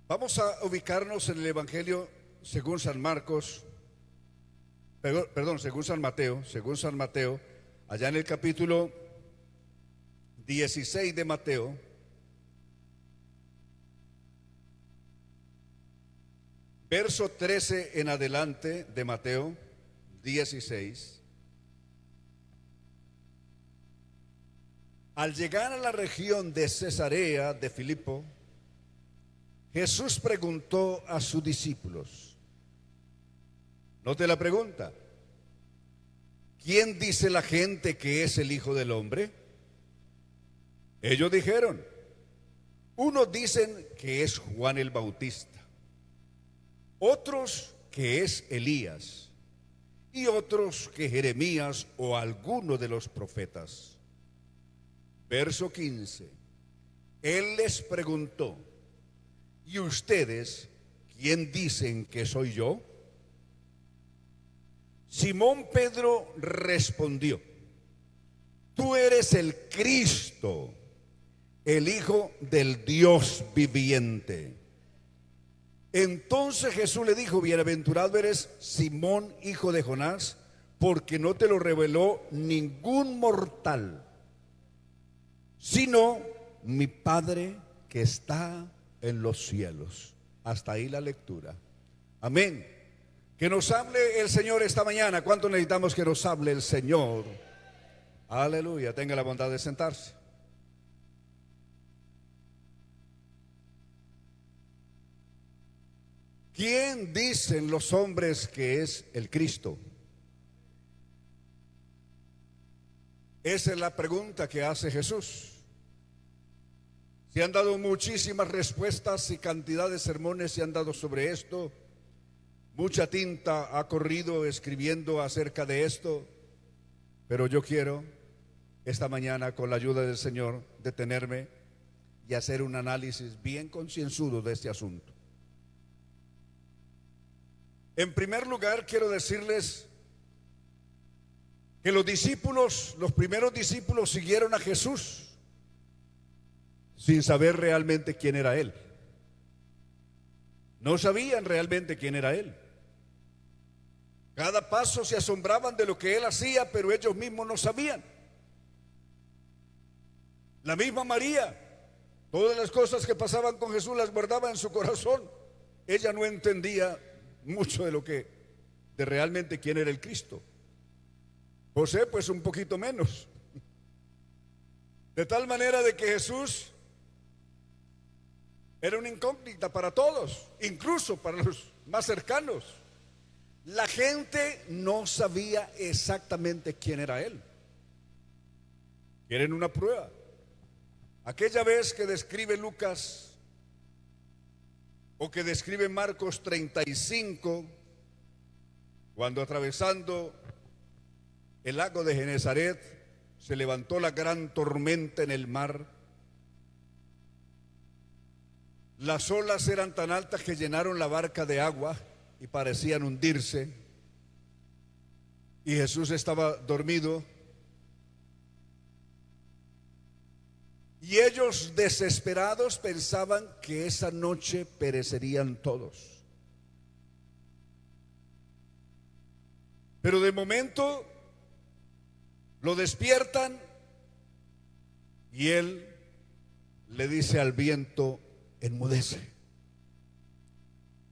Vamos a ubicarnos en el Evangelio según San Marcos, perdón, según San Mateo, allá en el capítulo 16 de Mateo, verso 13 en adelante de Mateo 16. Al llegar a la región de Cesarea de Filipo, Jesús preguntó a sus discípulos, note la pregunta: ¿quién dice la gente que es el Hijo del Hombre? Ellos dijeron, unos dicen que es Juan el Bautista, otros que es Elías, y otros que Jeremías o alguno de los profetas. Verso 15. Él les preguntó, ¿y ustedes quién dicen que soy yo? Simón Pedro respondió, tú eres el Cristo, el Hijo del Dios viviente. Entonces Jesús le dijo, bienaventurado eres Simón, hijo de Jonás, porque no te lo reveló ningún mortal, sino mi Padre que está en los cielos. Hasta ahí la lectura. Amén. Que nos hable el Señor esta mañana. ¿Cuánto necesitamos que nos hable el Señor? Aleluya. Tenga la bondad de sentarse. ¿Quién dicen los hombres que es el Cristo? Esa es la pregunta que hace Jesús. Se han dado muchísimas respuestas y cantidad de sermones se han dado sobre esto. Mucha tinta ha corrido escribiendo acerca de esto, pero yo quiero esta mañana, con la ayuda del Señor, detenerme y hacer un análisis bien concienzudo de este asunto. En primer lugar, quiero decirles que los primeros discípulos siguieron a Jesús sin saber realmente quién era Él. No sabían realmente quién era Él. Cada paso se asombraban de lo que Él hacía, pero ellos mismos no sabían. La misma María, todas las cosas que pasaban con Jesús las guardaba en su corazón. Ella no entendía mucho de realmente quién era el Cristo. José, pues un poquito menos. De tal manera de que Jesús era una incógnita para todos, incluso para los más cercanos. La gente no sabía exactamente quién era Él. ¿Quieren una prueba? Aquella vez que describe Lucas o que describe Marcos 35, cuando atravesando el lago de Genesaret se levantó la gran tormenta en el mar. Las olas eran tan altas que llenaron la barca de agua y parecían hundirse. Y Jesús estaba dormido. Y ellos, desesperados, pensaban que esa noche perecerían todos. Pero de momento lo despiertan y Él le dice al viento, enmudece,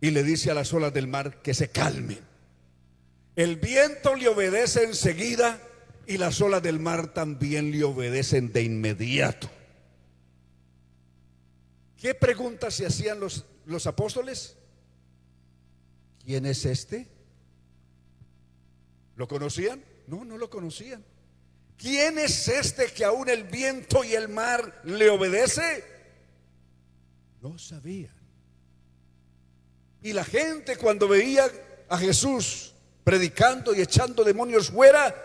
y le dice a las olas del mar que se calmen. El viento le obedece enseguida y las olas del mar también le obedecen de inmediato. ¿Qué preguntas se hacían los apóstoles? ¿Quién es este? ¿Lo conocían? No, no lo conocían. ¿Quién es este que aún el viento y el mar le obedece? No sabían. Y la gente, cuando veía a Jesús predicando y echando demonios fuera,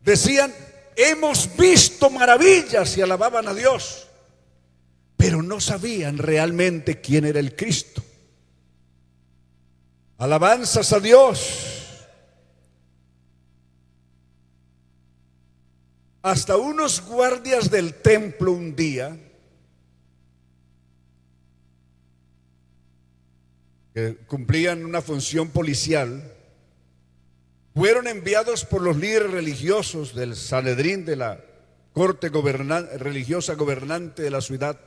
decían, hemos visto maravillas, y alababan a Dios, pero no sabían realmente quién era el Cristo. Alabanzas a Dios. Hasta unos guardias del templo un día que cumplían una función policial, fueron enviados por los líderes religiosos del Sanedrín, de la corte religiosa gobernante de la ciudad,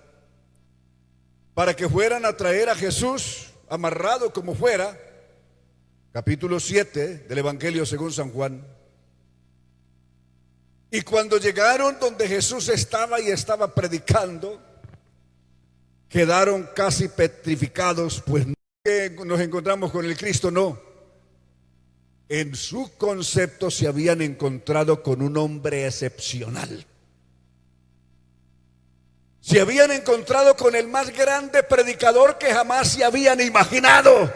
para que fueran a traer a Jesús amarrado como fuera. Capítulo 7 del Evangelio según San Juan. Y cuando llegaron donde Jesús estaba y estaba predicando, quedaron casi petrificados, pues no que nos encontramos con el Cristo, no. En su concepto se habían encontrado con un hombre excepcional. Se habían encontrado con el más grande predicador que jamás se habían imaginado.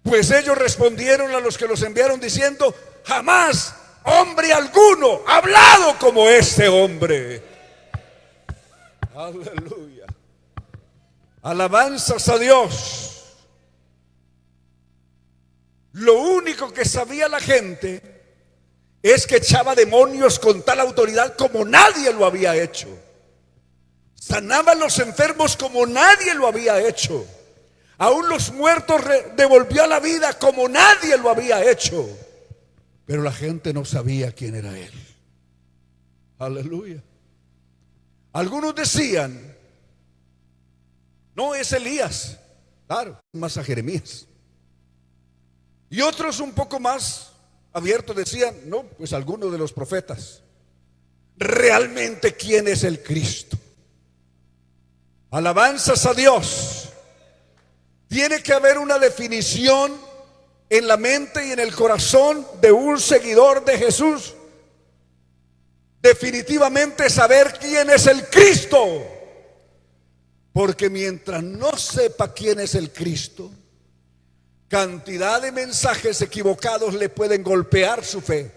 Pues ellos respondieron a los que los enviaron diciendo: jamás hombre alguno ha hablado como este hombre. Aleluya. Alabanzas a Dios. Lo único que sabía la gente es que echaba demonios con tal autoridad como nadie lo había hecho. Sanaba a los enfermos como nadie lo había hecho. Aún los muertos devolvió a la vida como nadie lo había hecho. Pero la gente no sabía quién era él. Aleluya. Algunos decían: no, es Elías. Claro, más a Jeremías. Y otros un poco más abiertos decían: no, pues alguno de los profetas. Realmente, ¿quién es el Cristo? Alabanzas a Dios. Tiene que haber una definición en la mente y en el corazón de un seguidor de Jesús. Definitivamente saber quién es el Cristo. Porque mientras no sepa quién es el Cristo, cantidad de mensajes equivocados le pueden golpear su fe.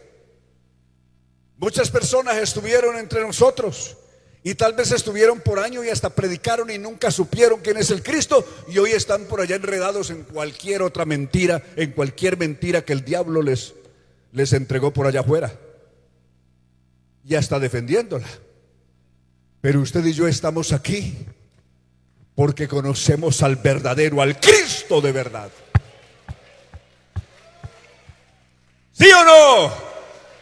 Muchas personas estuvieron entre nosotros y tal vez estuvieron por años y hasta predicaron y nunca supieron quién es el Cristo, y hoy están por allá enredados en cualquier otra mentira, en cualquier mentira que el diablo les entregó por allá afuera. Ya está defendiéndola. Pero usted y yo estamos aquí porque conocemos al verdadero, al Cristo de verdad. ¿Sí o no,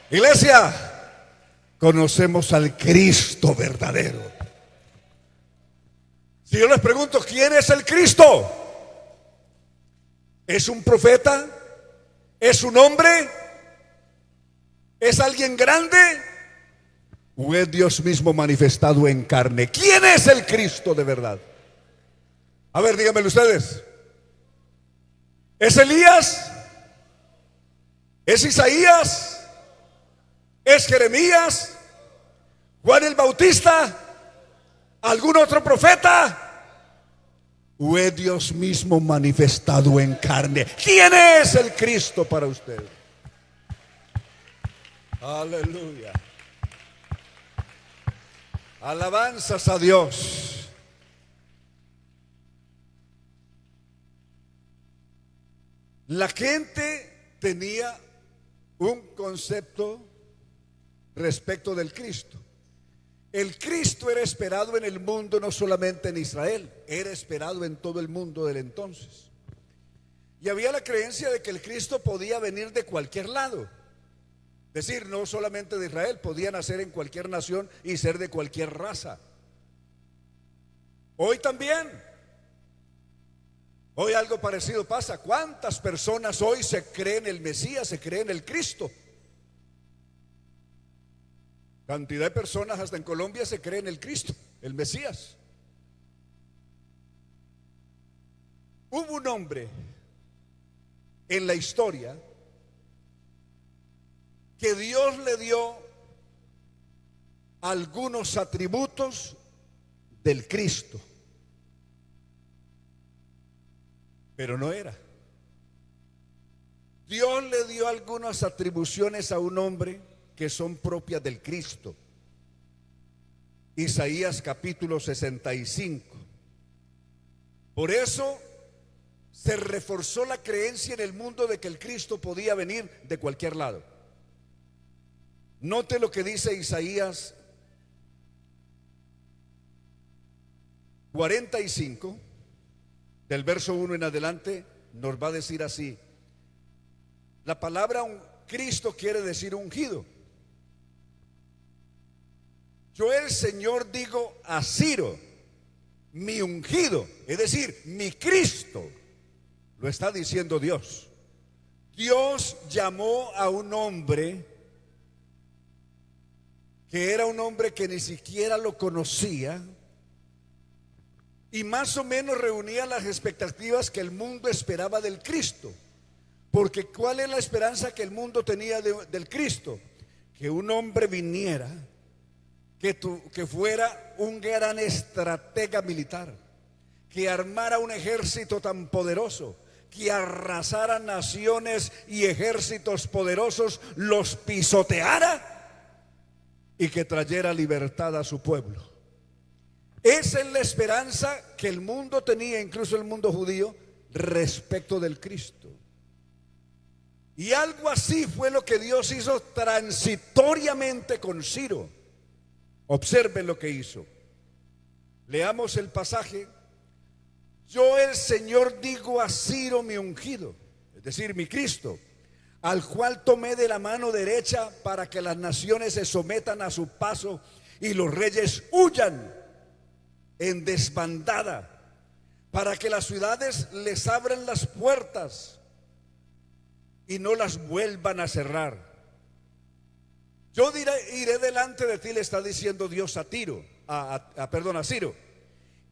iglesia? Conocemos al Cristo verdadero. Si yo les pregunto: ¿quién es el Cristo? ¿Es un profeta? ¿Es un hombre? ¿Es alguien grande? ¿O es Dios mismo manifestado en carne? ¿Quién es el Cristo de verdad? A ver, díganmelo ustedes. ¿Es Elías? ¿Es Isaías? ¿Es Jeremías? ¿Juan el Bautista? ¿Algún otro profeta? ¿O es Dios mismo manifestado en carne? ¿Quién es el Cristo para usted? Aleluya. Alabanzas a Dios. La gente tenía un concepto respecto del Cristo. El Cristo era esperado en el mundo, no solamente en Israel, era esperado en todo el mundo del entonces. Y había la creencia de que el Cristo podía venir de cualquier lado. Es decir, no solamente de Israel, podía nacer en cualquier nación y ser de cualquier raza. Hoy también. Hoy algo parecido pasa. ¿Cuántas personas hoy se creen el Mesías, se creen el Cristo? Cantidad de personas hasta en Colombia se creen el Cristo, el Mesías. Hubo un hombre en la historia que Dios le dio algunos atributos del Cristo, pero no era. Dios le dio algunas atribuciones a un hombre que son propias del Cristo. Isaías capítulo 65. Por eso se reforzó la creencia en el mundo de que el Cristo podía venir de cualquier lado. Note lo que dice Isaías 45, del verso 1 en adelante, nos va a decir así. La palabra Cristo quiere decir ungido. Yo el Señor digo a Ciro, mi ungido, es decir, mi Cristo, lo está diciendo Dios. Dios llamó a un hombre que era un hombre que ni siquiera lo conocía y más o menos reunía las expectativas que el mundo esperaba del Cristo. Porque ¿cuál es la esperanza que el mundo tenía del Cristo? Que un hombre viniera, que fuera un gran estratega militar, que armara un ejército tan poderoso, que arrasara naciones y ejércitos poderosos, los pisoteara y que trayera libertad a su pueblo. Esa es la esperanza que el mundo tenía, incluso el mundo judío, respecto del Cristo. Y algo así fue lo que Dios hizo transitoriamente con Ciro. Observen lo que hizo. Leamos el pasaje. Yo el Señor digo a Ciro mi ungido, es decir, mi Cristo, al cual tomé de la mano derecha para que las naciones se sometan a su paso y los reyes huyan en desbandada, para que las ciudades les abran las puertas y no las vuelvan a cerrar. Yo iré delante de ti, le está diciendo Dios a Ciro, a Ciro,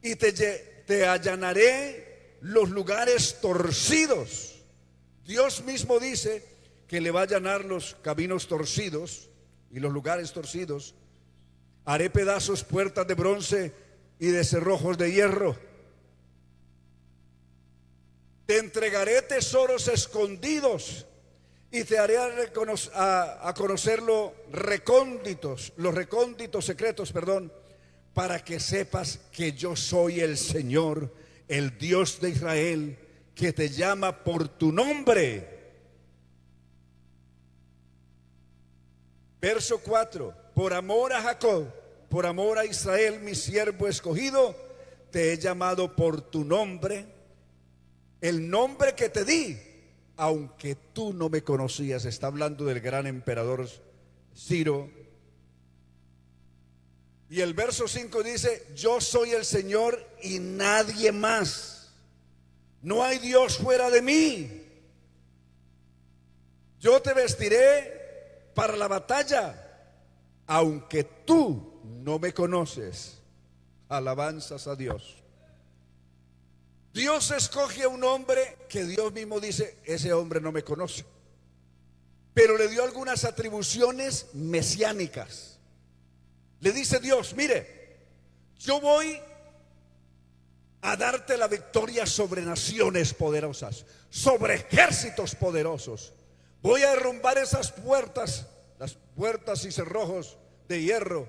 y te allanaré los lugares torcidos. Dios mismo dice que le va a allanar los caminos torcidos y los lugares torcidos. Haré pedazos puertas de bronce y de cerrojos de hierro. Te entregaré tesoros escondidos y te haré a conocer los recónditos secretos, para que sepas que yo soy el Señor, el Dios de Israel, que te llama por tu nombre. Verso 4. Por amor a Jacob, por amor a Israel, mi siervo escogido, te he llamado por tu nombre, el nombre que te di, aunque tú no me conocías. Está hablando del gran emperador Ciro. Y el verso 5 dice: yo soy el Señor y nadie más. No hay Dios fuera de mí. Yo te vestiré para la batalla, aunque tú no me conoces. Alabanzas a Dios. Dios escoge a un hombre que Dios mismo dice: ese hombre no me conoce, pero le dio algunas atribuciones mesiánicas. Le dice Dios: mire, yo voy a darte la victoria sobre naciones poderosas, sobre ejércitos poderosos. Voy a derrumbar esas puertas, las puertas y cerrojos de hierro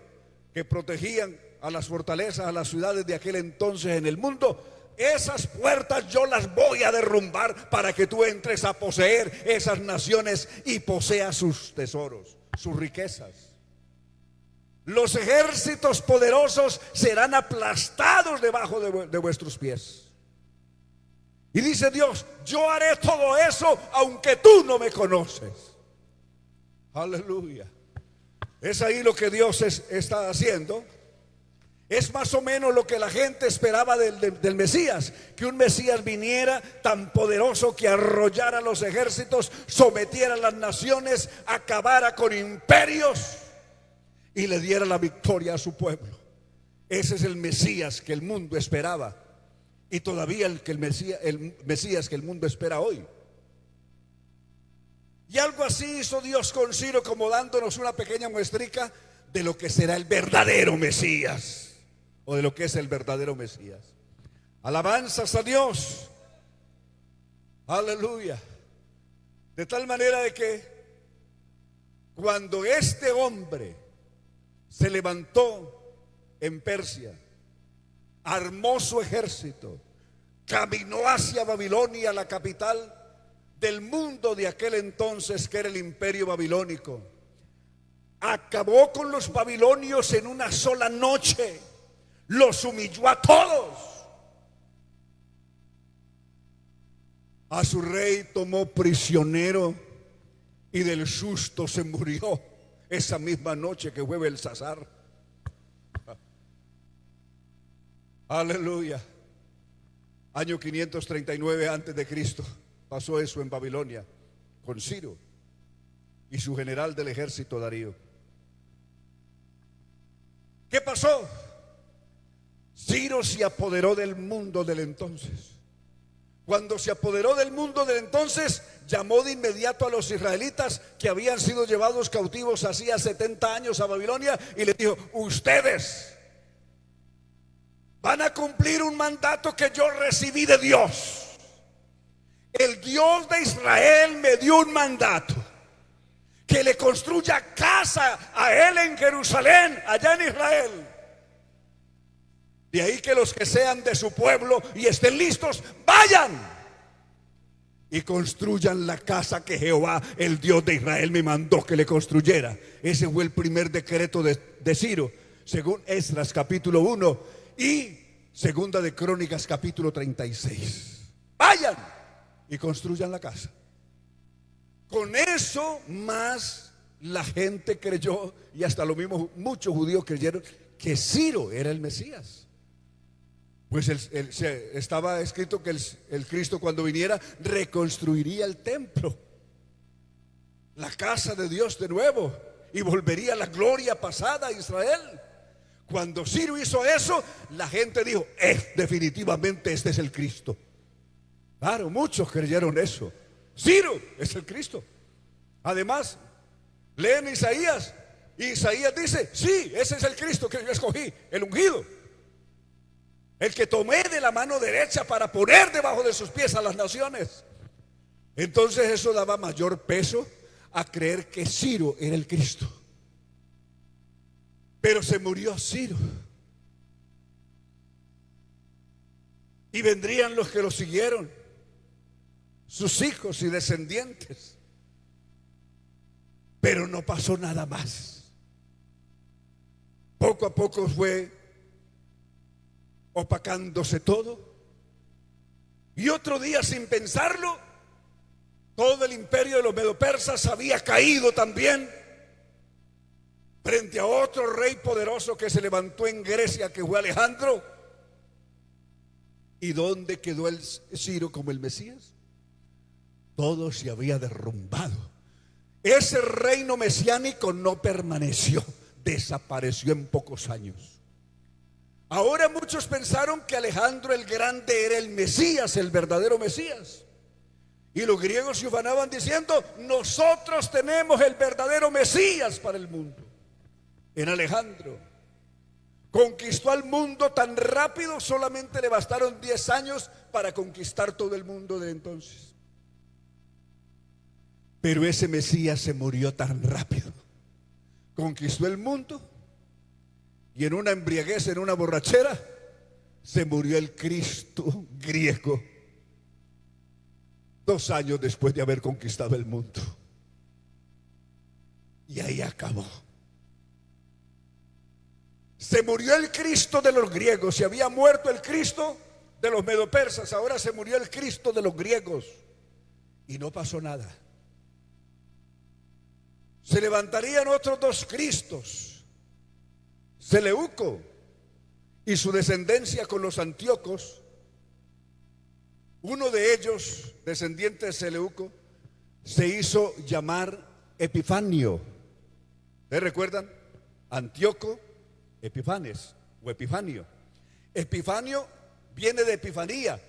que protegían a las fortalezas, a las ciudades de aquel entonces en el mundo. Esas puertas yo las voy a derrumbar para que tú entres a poseer esas naciones y poseas sus tesoros, sus riquezas. Los ejércitos poderosos serán aplastados debajo de vuestros pies. Y dice Dios: yo haré todo eso aunque tú no me conoces. Aleluya. Es ahí lo que Dios está haciendo. Es más o menos lo que la gente esperaba del Mesías, que un Mesías viniera tan poderoso que arrollara los ejércitos, sometiera a las naciones, acabara con imperios y le diera la victoria a su pueblo. Ese es el Mesías que el mundo esperaba, y todavía el Mesías que el mundo espera hoy. Y algo así hizo Dios con Ciro, como dándonos una pequeña muestrica de lo que será el verdadero Mesías, o de lo que es el verdadero Mesías. Alabanzas a Dios. Aleluya. De tal manera de que cuando este hombre se levantó en Persia, armó su ejército, caminó hacia Babilonia, la capital del mundo de aquel entonces, que era el imperio babilónico, acabó con los babilonios en una sola noche. Los humilló a todos. A su rey tomó prisionero y del susto se murió esa misma noche que fue Belsasar. Aleluya. Año 539 antes de Cristo pasó eso en Babilonia con Ciro y su general del ejército Darío. ¿Qué pasó? Ciro se apoderó del mundo del entonces. Cuando se apoderó del mundo del entonces, llamó de inmediato a los israelitas que habían sido llevados cautivos hacía 70 años a Babilonia y les dijo: ustedes van a cumplir un mandato que yo recibí de Dios. El Dios de Israel me dio un mandato: que le construya casa a él en Jerusalén, allá en Israel. De ahí que los que sean de su pueblo y estén listos, vayan y construyan la casa que Jehová, el Dios de Israel, me mandó que le construyera. Ese fue el primer decreto de Ciro, según Esdras capítulo 1 y segunda de Crónicas capítulo 36. Vayan y construyan la casa. Con eso más la gente creyó, y hasta lo mismo muchos judíos creyeron que Ciro era el Mesías. Pues estaba escrito que el Cristo, cuando viniera, reconstruiría el templo, la casa de Dios de nuevo, y volvería la gloria pasada a Israel. Cuando Ciro hizo eso, la gente dijo: definitivamente este es el Cristo. Claro, muchos creyeron eso. Ciro es el Cristo. Además, leen Isaías, y Isaías dice: sí, ese es el Cristo que yo escogí, el ungido, el que tomé de la mano derecha para poner debajo de sus pies a las naciones. Entonces eso daba mayor peso a creer que Ciro era el Cristo. Pero se murió Ciro, y vendrían los que lo siguieron, sus hijos y descendientes. Pero no pasó nada más. Poco a poco fue opacándose todo, y otro día, sin pensarlo, todo el imperio de los medo-persas había caído también frente a otro rey poderoso que se levantó en Grecia, que fue Alejandro. ¿Y dónde quedó el Ciro como el Mesías? Todo se había derrumbado. Ese reino mesiánico no permaneció, desapareció en pocos años. Ahora muchos pensaron que Alejandro el Grande era el Mesías, el verdadero Mesías. Y los griegos se ufanaban diciendo: nosotros tenemos el verdadero Mesías para el mundo. En Alejandro. Conquistó al mundo tan rápido, solamente le bastaron 10 años para conquistar todo el mundo de entonces. Pero ese Mesías se murió tan rápido. Conquistó el mundo, y en una embriaguez, en una borrachera, se murió el Cristo griego 2 años después de haber conquistado el mundo. Y ahí acabó. Se murió el Cristo de los griegos. Se había muerto el Cristo de los medo-persas, ahora se murió el Cristo de los griegos, y no pasó nada. Se levantarían otros 2 Cristos, Seleuco y su descendencia con los antíocos. Uno de ellos, descendiente de Seleuco, se hizo llamar Epifanio. ¿Ustedes recuerdan? Antíoco, Epifanes o Epifanio. Epifanio viene de Epifanía,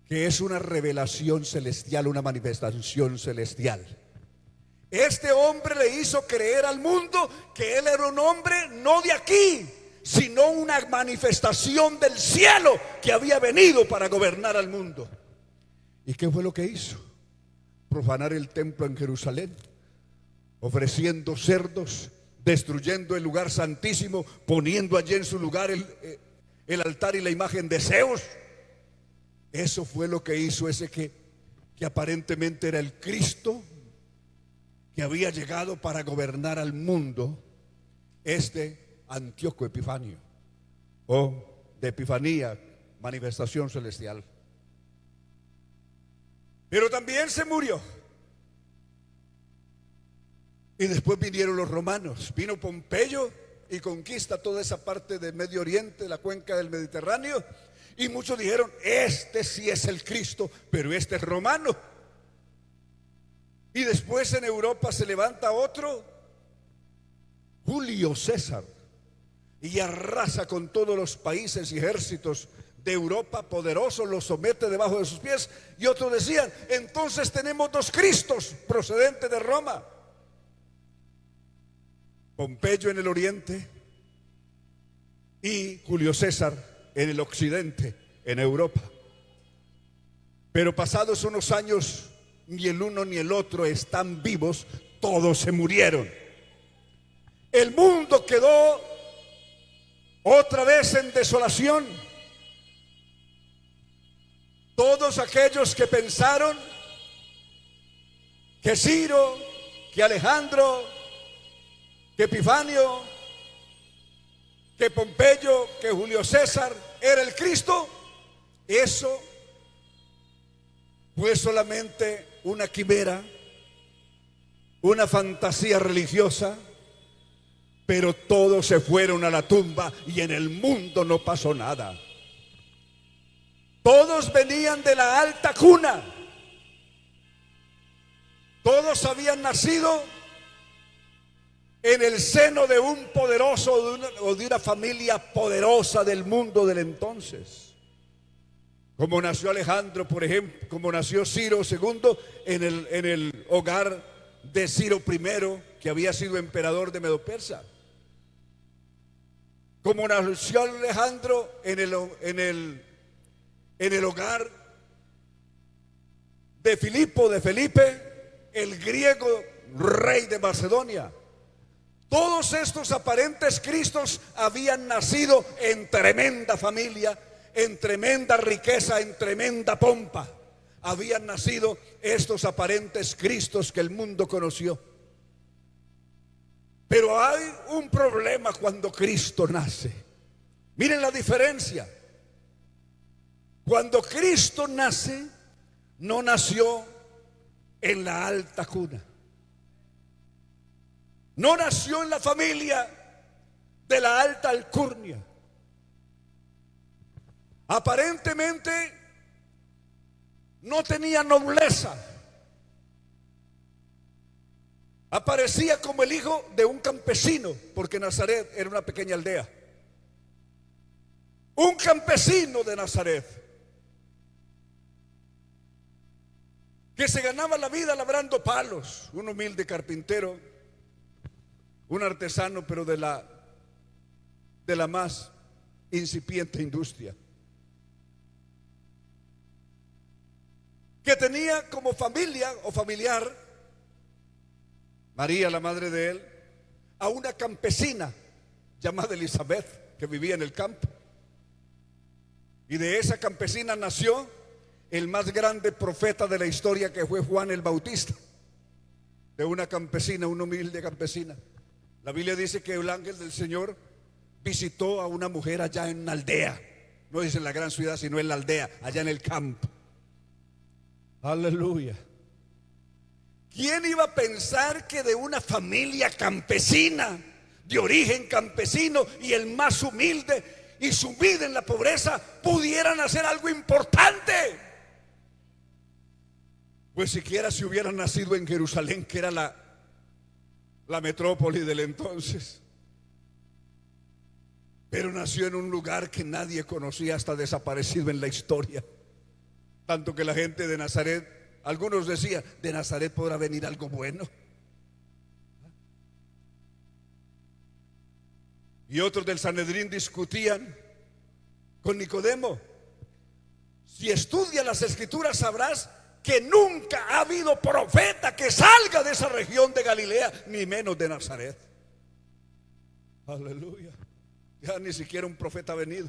que es una revelación celestial, una manifestación celestial. Este hombre le hizo creer al mundo que él era un hombre no de aquí, sino una manifestación del cielo que había venido para gobernar al mundo. ¿Y qué fue lo que hizo? Profanar el templo en Jerusalén, ofreciendo cerdos, destruyendo el lugar santísimo, poniendo allí en su lugar el altar y la imagen de Zeus. Eso fue lo que hizo ese que aparentemente era el Cristo, que había llegado para gobernar al mundo, Antíoco Epifanio, o de Epifanía, manifestación celestial. Pero también se murió. Y después vinieron los romanos. Vino Pompeyo y conquista toda esa parte del Medio Oriente, la cuenca del Mediterráneo. Y muchos dijeron, este sí es el Cristo, pero este es romano. Y después en Europa se levanta otro, Julio César, y arrasa con todos los países y ejércitos de Europa, poderosos, los somete debajo de sus pies. Y otros decían, entonces tenemos dos Cristos procedentes de Roma. Pompeyo en el oriente y Julio César en el occidente, en Europa. Pero pasados unos años, ni el uno ni el otro están vivos, todos se murieron. El mundo quedó otra vez en desolación. Todos aquellos que pensaron que Ciro, que Alejandro, que Epifanio, que Pompeyo, que Julio César era el Cristo, eso fue solamente una quimera, una fantasía religiosa, pero todos se fueron a la tumba y en el mundo no pasó nada. Todos venían de la alta cuna, todos habían nacido en el seno de un poderoso o de una familia poderosa del mundo del entonces. Como nació Alejandro, por ejemplo, como nació Ciro II en el hogar de Ciro I, que había sido emperador de Medo-Persa. Como nació Alejandro en el hogar de Felipe, el griego rey de Macedonia. Todos estos aparentes Cristos habían nacido en tremenda familia, en tremenda riqueza, en tremenda pompa. Habían nacido estos aparentes Cristos que el mundo conoció. Pero hay un problema cuando Cristo nace. Miren la diferencia. Cuando Cristo nace, no nació en la alta cuna. No nació en la familia de la alta alcurnia. Aparentemente no tenía nobleza. Aparecía como el hijo de un campesino, porque Nazaret era una pequeña aldea. Un campesino de Nazaret, que se ganaba la vida labrando palos, un humilde carpintero, un artesano, pero de la más incipiente industria, que tenía como familia o familiar, María, la madre de él, a una campesina llamada Elizabeth, que vivía en el campo. Y de esa campesina nació el más grande profeta de la historia, que fue Juan el Bautista. De una campesina, una humilde campesina. La Biblia dice que el ángel del Señor visitó a una mujer allá en una aldea. No dice en la gran ciudad, sino en la aldea, allá en el campo. Aleluya. ¿Quién iba a pensar que de una familia campesina, de origen campesino y el más humilde y sumida en la pobreza, pudieran hacer algo importante? Pues siquiera si hubieran nacido en Jerusalén, que era la metrópoli del entonces. Pero nació en un lugar que nadie conocía, hasta desaparecido en la historia. Tanto que la gente de Nazaret, algunos decían, de Nazaret podrá venir algo bueno. Y otros del Sanedrín discutían con Nicodemo: si estudias las escrituras sabrás que nunca ha habido profeta que salga de esa región de Galilea, ni menos de Nazaret. Aleluya. Ya ni siquiera un profeta ha venido.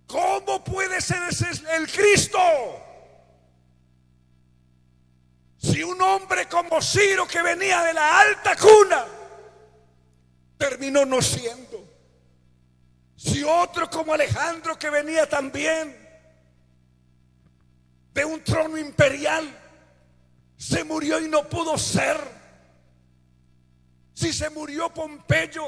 ¿Cómo puede ser ese el Cristo? Si un hombre como Ciro, que venía de la alta cuna, terminó no siendo. Si otro como Alejandro, que venía también de un trono imperial, se murió y no pudo ser. Si se murió Pompeyo,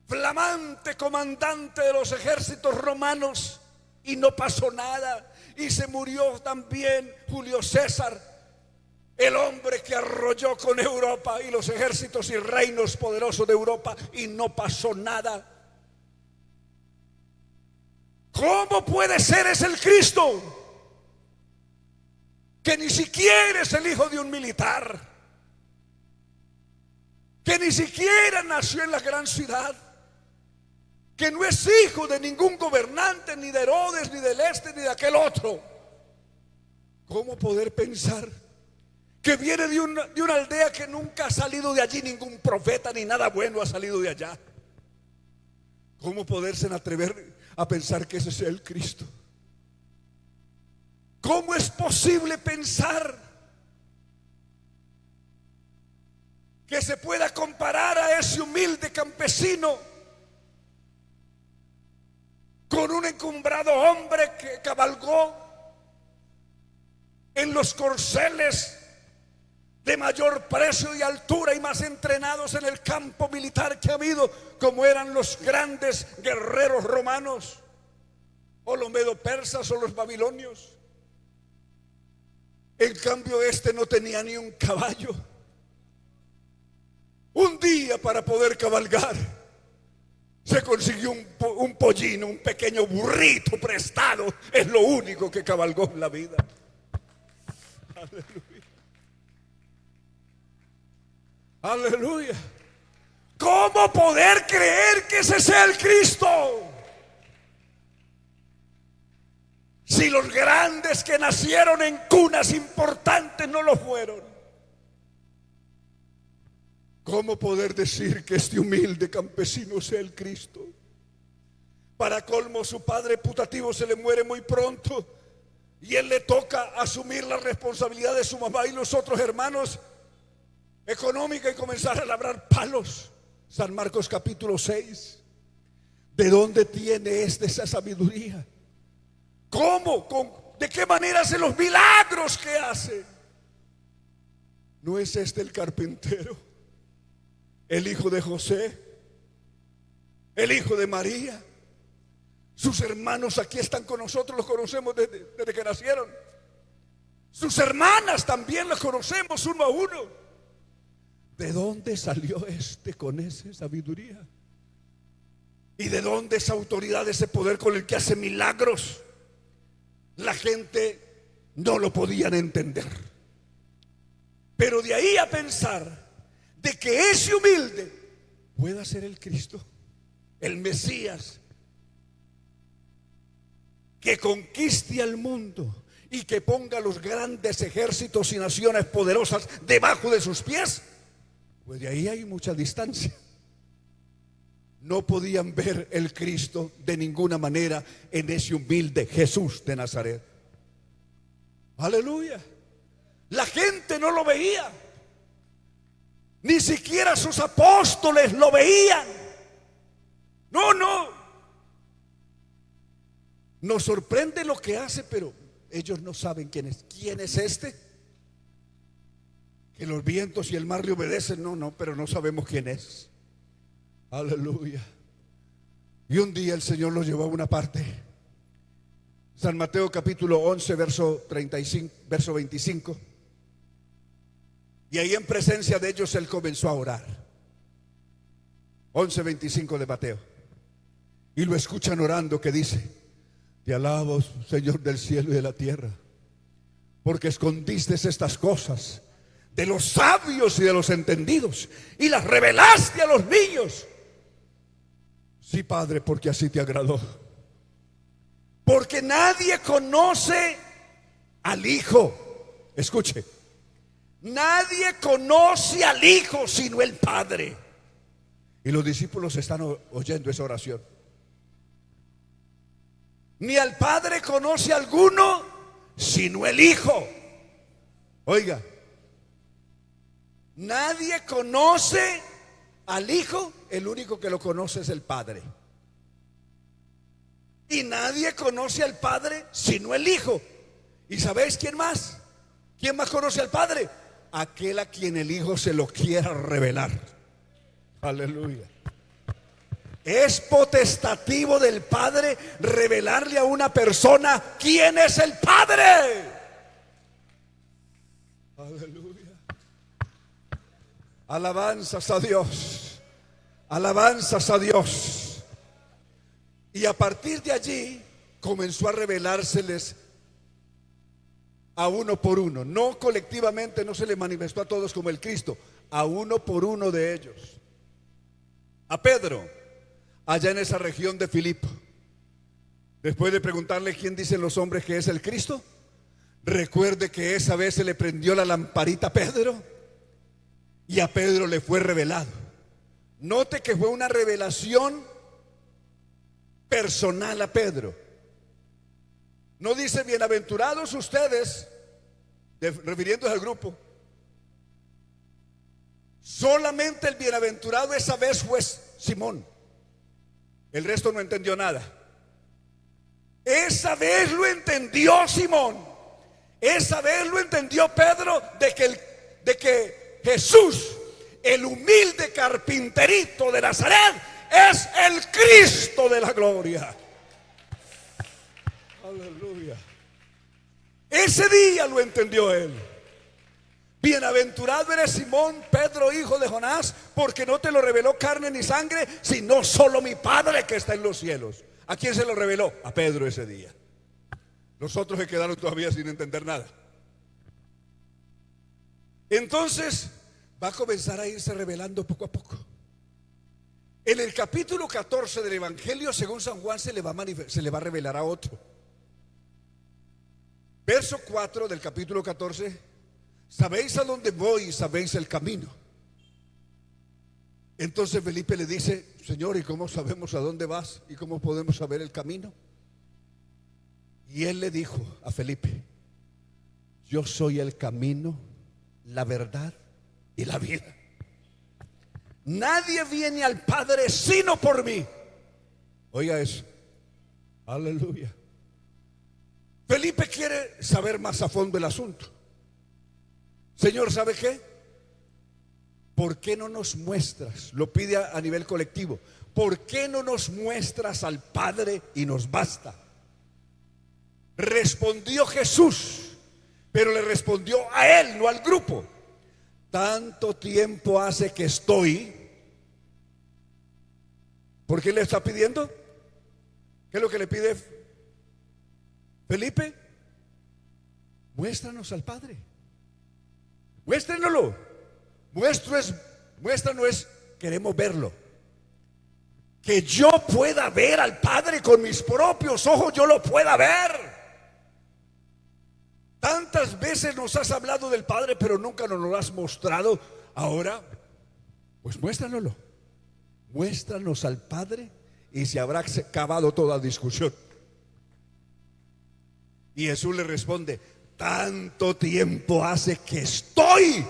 flamante comandante de los ejércitos romanos, y no pasó nada, y se murió también Julio César, el hombre que arrolló con Europa y los ejércitos y reinos poderosos de Europa, y no pasó nada. ¿Cómo puede ser? Es el Cristo, que ni siquiera es el hijo de un militar, que ni siquiera nació en la gran ciudad, que no es hijo de ningún gobernante, ni de Herodes, ni del este, ni de aquel otro. ¿Cómo poder pensar que viene de una aldea que nunca ha salido de allí ningún profeta, ni nada bueno ha salido de allá? ¿Cómo poderse atrever a pensar que ese sea el Cristo? ¿Cómo es posible pensar que se pueda comparar a ese humilde campesino con un encumbrado hombre que cabalgó en los corceles de mayor precio y altura y más entrenados en el campo militar que ha habido, como eran los grandes guerreros romanos, o los medo-persas o los babilonios? En cambio, este no tenía ni un caballo. Un día, para poder cabalgar, se consiguió un pollino, un pequeño burrito prestado. Es lo único que cabalgó en la vida. Aleluya. Aleluya. ¿Cómo poder creer que ese sea el Cristo? Si los grandes que nacieron en cunas importantes no lo fueron. ¿Cómo poder decir que este humilde campesino sea el Cristo? Para colmo, su padre putativo se le muere muy pronto, y él le toca asumir la responsabilidad de su mamá y los otros hermanos económica, y comenzar a labrar palos. San Marcos capítulo 6. ¿De dónde tiene esa sabiduría? ¿Cómo? ¿De qué manera hace los milagros que hace? ¿No es este el carpintero, el hijo de José, el hijo de María? Sus hermanos aquí están con nosotros, los conocemos desde que nacieron. Sus hermanas también las conocemos uno a uno. ¿De dónde salió este con esa sabiduría? ¿Y de dónde esa autoridad, ese poder con el que hace milagros? La gente no lo podían entender. Pero de ahí a pensar de que ese humilde pueda ser el Cristo, el Mesías, que conquiste al mundo y que ponga los grandes ejércitos y naciones poderosas debajo de sus pies, pues de ahí hay mucha distancia. No podían ver el Cristo de ninguna manera en ese humilde Jesús de Nazaret. Aleluya. La gente no lo veía. Ni siquiera sus apóstoles lo veían. No. Nos sorprende lo que hace, pero ellos no saben quién es. ¿Quién es este? Que los vientos y el mar le obedecen. No, pero no sabemos quién es. Aleluya. Y un día el Señor los llevó a una parte. San Mateo capítulo 11, verso 35, verso 25. Y ahí en presencia de ellos Él comenzó a orar. 11:25 de Mateo. Y lo escuchan orando, que dice: te alabo, Señor del cielo y de la tierra, porque escondiste estas cosas de los sabios y de los entendidos y las revelaste a los niños. Sí, Padre, porque así te agradó. Porque nadie conoce al Hijo. Escuche, nadie conoce al Hijo sino el Padre. Y los discípulos están oyendo esa oración. Ni al Padre conoce alguno sino el Hijo. Oiga, nadie conoce al Hijo, el único que lo conoce es el Padre. Y nadie conoce al Padre sino el Hijo. ¿Y sabéis quién más? ¿Quién más conoce al Padre? Aquel a quien el Hijo se lo quiera revelar. Aleluya. Es potestativo del Padre revelarle a una persona quién es el Padre. Aleluya. Alabanzas a Dios. Alabanzas a Dios. Y a partir de allí comenzó a revelárseles a uno por uno. No colectivamente, no se le manifestó a todos como el Cristo, a uno por uno de ellos. A Pedro, allá en esa región de Filipo, después de preguntarle quién dicen los hombres que es el Cristo, recuerde que esa vez se le prendió la lamparita a Pedro y a Pedro le fue revelado. Note que fue una revelación personal a Pedro. No dice bienaventurados ustedes, refiriéndose al grupo. Solamente el bienaventurado esa vez fue Simón. El resto no entendió nada. Esa vez lo entendió Simón. Esa vez lo entendió Pedro de que Jesús, el humilde carpinterito de Nazaret, es el Cristo de la gloria. Aleluya. Ese día lo entendió él. Bienaventurado eres Simón, Pedro, hijo de Jonás, porque no te lo reveló carne ni sangre, sino solo mi Padre que está en los cielos. ¿A quién se lo reveló? A Pedro ese día. Los otros se quedaron todavía sin entender nada. Entonces va a comenzar a irse revelando poco a poco. En el capítulo 14 del Evangelio según San Juan se le va a revelar a otro. Verso 4 del capítulo 14: sabéis a dónde voy y sabéis el camino. Entonces Felipe le dice: Señor, ¿y cómo sabemos a dónde vas? ¿Y cómo podemos saber el camino? Y él le dijo a Felipe: yo soy el camino, la verdad y la vida. Nadie viene al Padre sino por mí. Oiga eso. Aleluya. Felipe quiere saber más a fondo el asunto. Señor, ¿sabe qué? ¿Por qué no nos muestras? Lo pide a nivel colectivo. ¿Por qué no nos muestras al Padre y nos basta? Respondió Jesús, pero le respondió a él, no al grupo. Tanto tiempo hace que estoy. ¿Por qué le está pidiendo? ¿Qué es lo que le pide Felipe? Muéstranos al Padre. Muéstrenoslo. Muéstranos es queremos verlo. Que yo pueda ver al Padre con mis propios ojos, yo lo pueda ver. Tantas veces nos has hablado del Padre, pero nunca nos lo has mostrado. Ahora, pues muéstranoslo. Muéstranos al Padre y se habrá acabado toda discusión. Y Jesús le responde: tanto tiempo hace que estoy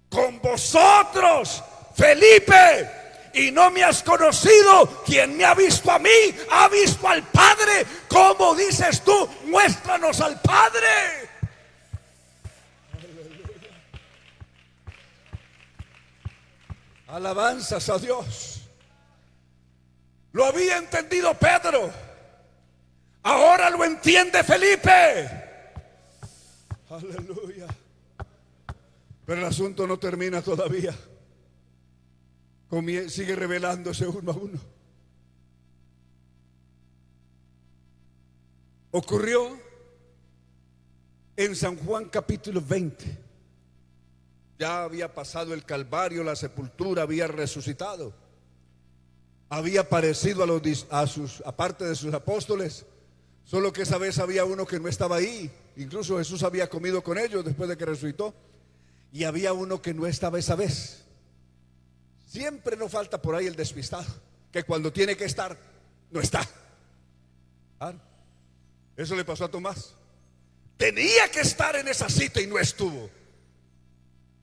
con vosotros, Felipe, y no me has conocido. Quien me ha visto a mí, ha visto al Padre. ¿Cómo dices tú, muéstranos al Padre? Alabanzas a Dios. Lo había entendido Pedro, ahora lo entiende Felipe. Aleluya. Pero el asunto no termina todavía. Sigue revelándose uno a uno. Ocurrió en San Juan capítulo 20. Ya había pasado el Calvario, la sepultura, había resucitado. Había aparecido aparte de sus apóstoles. Solo que esa vez había uno que no estaba ahí. Incluso Jesús había comido con ellos después de que resucitó. Y había uno que no estaba esa vez. Siempre no falta por ahí el despistado, que cuando tiene que estar, no está. Claro. Eso le pasó a Tomás. Tenía que estar en esa cita y no estuvo.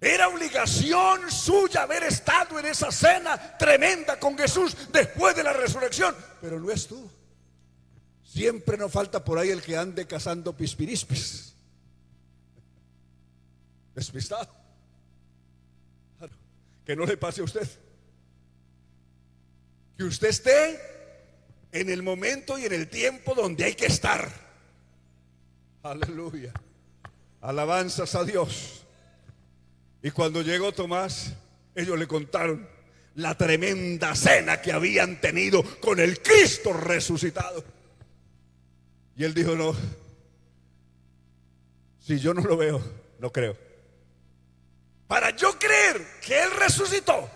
Era obligación suya haber estado en esa cena tremenda con Jesús después de la resurrección, pero no estuvo. Siempre nos falta por ahí el que ande cazando pispirispis, despistado. Claro, que no le pase a usted. Que usted esté en el momento y en el tiempo donde hay que estar. Aleluya. Alabanzas a Dios. Y cuando llegó Tomás, ellos le contaron la tremenda cena que habían tenido con el Cristo resucitado. Y él dijo: no, si yo no lo veo, no creo. Para yo creer que Él resucitó,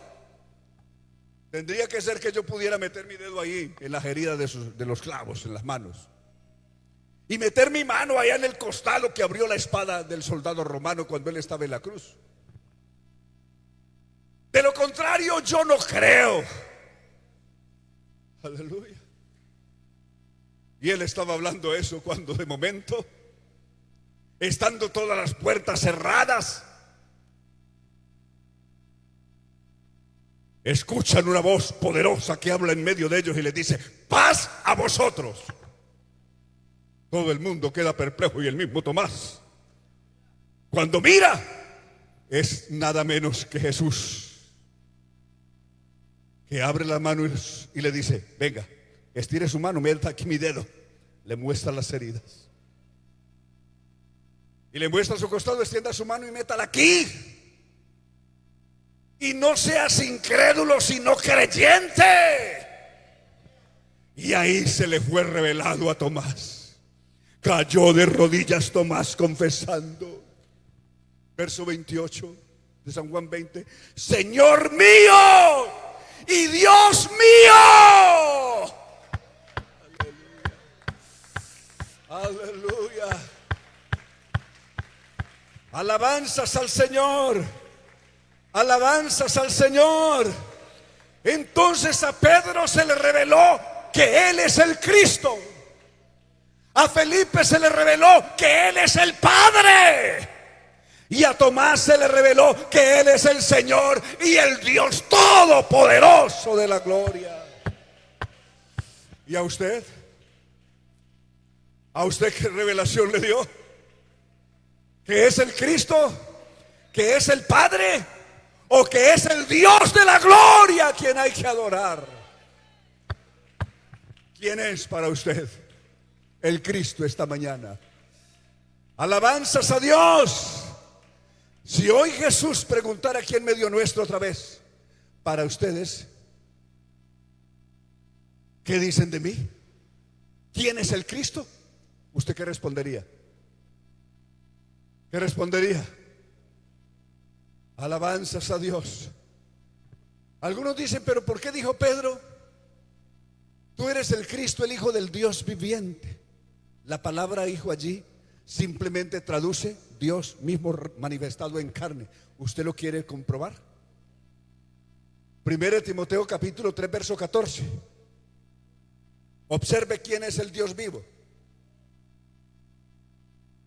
tendría que ser que yo pudiera meter mi dedo ahí en las heridas de los clavos, en las manos, y meter mi mano allá en el costado que abrió la espada del soldado romano cuando Él estaba en la cruz. De lo contrario, yo no creo. Aleluya. Y él estaba hablando eso cuando de momento, estando todas las puertas cerradas, escuchan una voz poderosa que habla en medio de ellos y les dice: paz a vosotros. Todo el mundo queda perplejo y el mismo Tomás, cuando mira, es nada menos que Jesús, que abre la mano y le dice: venga, estire su mano, meta aquí mi dedo. Le muestra las heridas y le muestra su costado. Extienda su mano y métala aquí. Y no seas incrédulo, sino creyente. Y ahí se le fue revelado a Tomás. Cayó de rodillas Tomás confesando. Verso 28 de San Juan 20: Señor mío y Dios mío. Aleluya. Alabanzas al Señor. Alabanzas al Señor. Entonces a Pedro se le reveló que Él es el Cristo. A Felipe se le reveló que Él es el Padre. Y a Tomás se le reveló que Él es el Señor y el Dios todopoderoso de la gloria. ¿Y a usted? ¿A usted qué revelación le dio? ¿Que es el Cristo? ¿Que es el Padre? ¿O que es el Dios de la gloria a quien hay que adorar? ¿Quién es para usted el Cristo esta mañana? Alabanzas a Dios. Si hoy Jesús preguntara aquí en medio nuestro otra vez: para ustedes, ¿qué dicen de mí? ¿Quién es el Cristo? ¿Usted qué respondería? ¿Qué respondería? Alabanzas a Dios. Algunos dicen: pero ¿por qué dijo Pedro? Tú eres el Cristo, el Hijo del Dios viviente. La palabra hijo allí simplemente traduce Dios mismo manifestado en carne. ¿Usted lo quiere comprobar? 1 Timoteo capítulo 3 verso 14. Observe quién es el Dios vivo.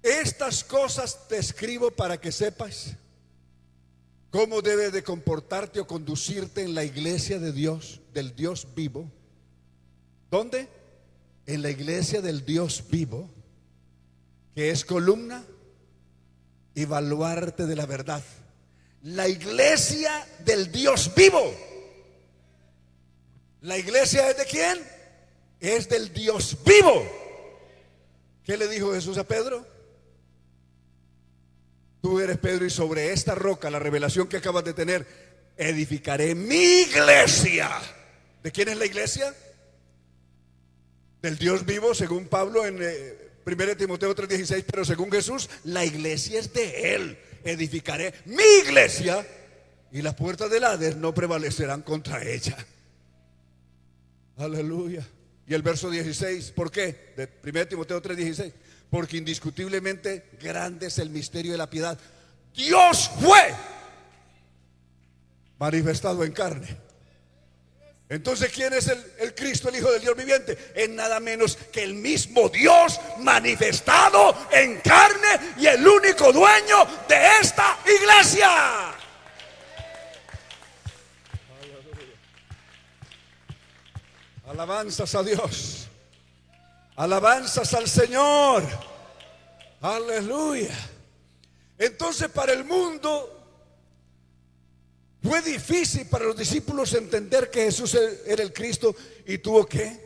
Estas cosas te escribo para que sepas cómo debes de comportarte o conducirte en la iglesia de Dios, del Dios vivo. ¿Dónde? En la iglesia del Dios vivo, que es columna y baluarte de la verdad. La iglesia del Dios vivo. ¿La iglesia es de quién? Es del Dios vivo. ¿Qué le dijo Jesús a Pedro? Tú eres Pedro, y sobre esta roca, la revelación que acabas de tener, edificaré mi iglesia. ¿De quién es la iglesia? Del Dios vivo, según Pablo en 1 Timoteo 3:16. Pero según Jesús, la iglesia es de Él. Edificaré mi iglesia y las puertas del Hades no prevalecerán contra ella. Aleluya. Y el verso 16, ¿por qué? De 1 Timoteo 3:16. Porque indiscutiblemente grande es el misterio de la piedad. Dios fue manifestado en carne. Entonces, ¿quién es el Cristo, el Hijo del Dios viviente? Es nada menos que el mismo Dios manifestado en carne y el único dueño de esta iglesia. Alabanzas a Dios. Alabanzas al Señor. Aleluya. Entonces para el mundo fue difícil para los discípulos entender que Jesús era el Cristo, y tuvo que